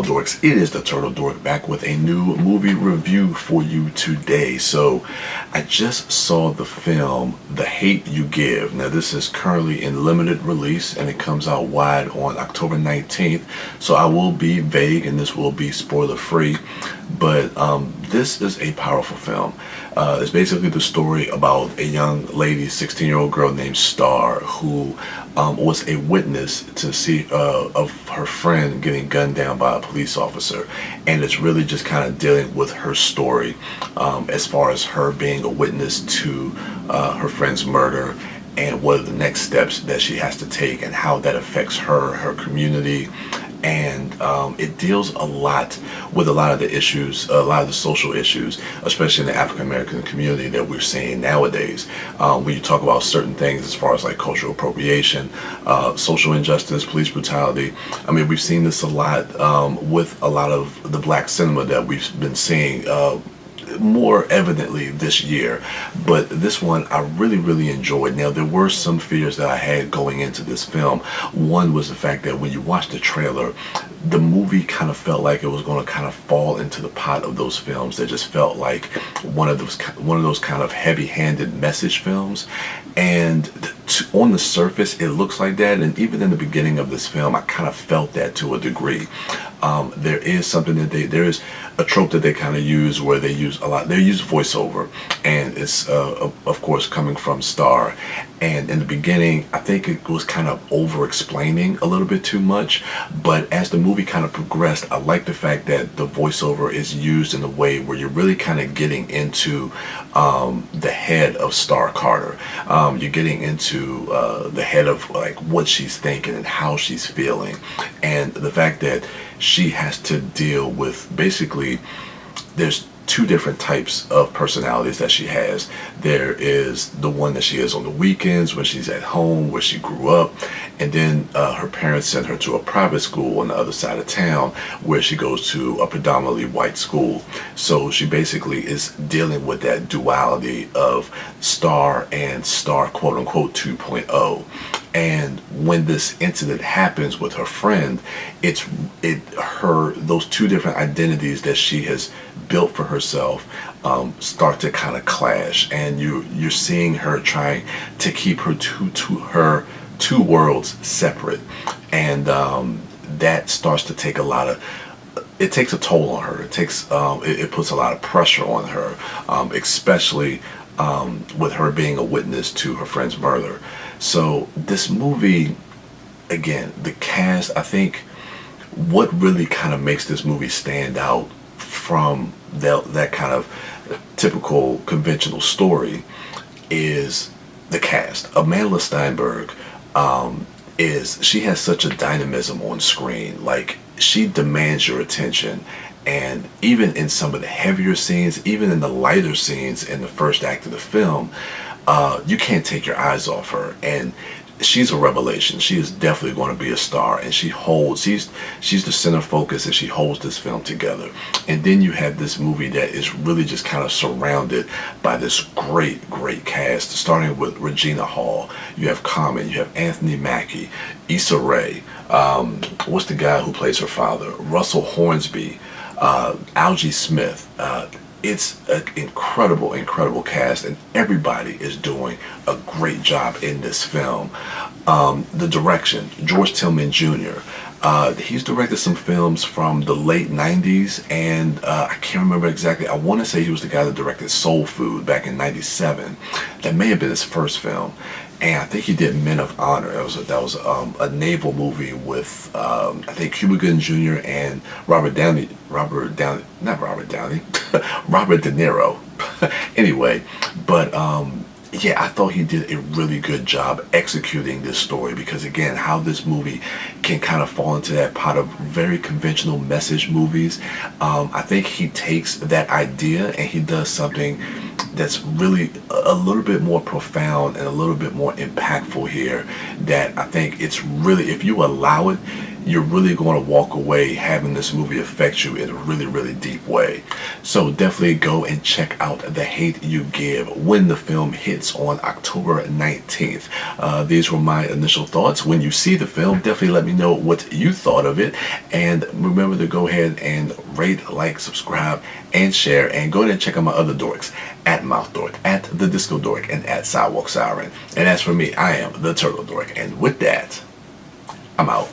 Turtle Dorks? It is the Turtle Dork back with a new movie review for you today. So I just saw the film The Hate U Give. Now this is currently in limited release and it comes out wide on October 19th. So I will be vague and this will be spoiler free. But this is a powerful film. It's basically the story about a young lady, 16-year-old girl named Star, who was a witness to see of her friend getting gunned down by a police officer, and it's really just kind of dealing with her story as far as her being a witness to her friend's murder and what are the next steps that she has to take and how that affects her community. And it deals a lot with a lot of the issues, a lot of the social issues, especially in the African American community that we're seeing nowadays. When you talk about certain things as far as like cultural appropriation, social injustice, police brutality. I mean, we've seen this a lot with a lot of the black cinema that we've been seeing more evidently this year, but this one I really enjoyed. Now there were some fears that I had going into this film. One was the fact that when you watch the trailer, the movie kind of felt like it was going to kind of fall into the pot of those films that just felt like one of those kind of heavy-handed message films. And on the surface it looks like that, and even in the beginning of this film I kind of felt that to a degree. There is something that there is a trope that they kind of use where they use voiceover, and it's of course coming from Star. And in the beginning I think it was kind of over explaining a little bit too much, but as the movie kind of progressed, I like the fact that the voiceover is used in a way where you're really kind of getting into the head of Star Carter. You're getting into the head of like what she's thinking and how she's feeling, and the fact that she has to deal with basically there's two different types of personalities that she has. There is the one that she is on the weekends when she's at home where she grew up, and then her parents sent her to a private school on the other side of town where she goes to a predominantly white school. So she basically is dealing with that duality of Star and Star quote unquote 2.0. And when this incident happens with her friend, those two different identities that she has built for herself start to kind of clash, and you're seeing her trying to keep her two worlds separate, and that starts to take it takes a toll on her. It puts a lot of pressure on her, especially with her being a witness to her friend's murder. So this movie, again, the cast, I think what really kind of makes this movie stand out from that kind of typical conventional story is the cast. Amandla Stenberg she has such a dynamism on screen. Like, she demands your attention, and even in some of the heavier scenes, even in the lighter scenes in the first act of the film, you can't take your eyes off her, and she's a revelation. She is definitely going to be a star, and she's the center focus, and she holds this film together. And then you have this movie that is really just kind of surrounded by this great cast, starting with Regina Hall. You have Common, you have Anthony Mackie, Issa Rae, what's the guy who plays her father, Russell Hornsby, Algie Smith. It's an incredible cast, and everybody is doing a great job in this film. The direction, George Tillman Jr. He's directed some films from the late 90s, and I can't remember exactly. I want to say he was the guy that directed Soul Food back in '97. That may have been his first film. And I think he did Men of Honor. That was a naval movie with I think Cuba Gooding Jr. and Robert De Niro. Anyway, but yeah, I thought he did a really good job executing this story, because again, how this movie can kind of fall into that pot of very conventional message movies. I think he takes that idea and he does something that's really a little bit more profound and a little bit more impactful here, that I think it's really, if you allow it, you're really going to walk away having this movie affect you in a really, really deep way. So definitely go and check out The Hate You Give when the film hits on October 19th. These were my initial thoughts. When you see the film, definitely let me know what you thought of it. And remember to go ahead and rate, like, subscribe, and share. And go ahead and check out my other dorks at Mouth Dork, at The Disco Dork, and at Sidewalk Siren. And as for me, I am The Turtle Dork. And with that, I'm out.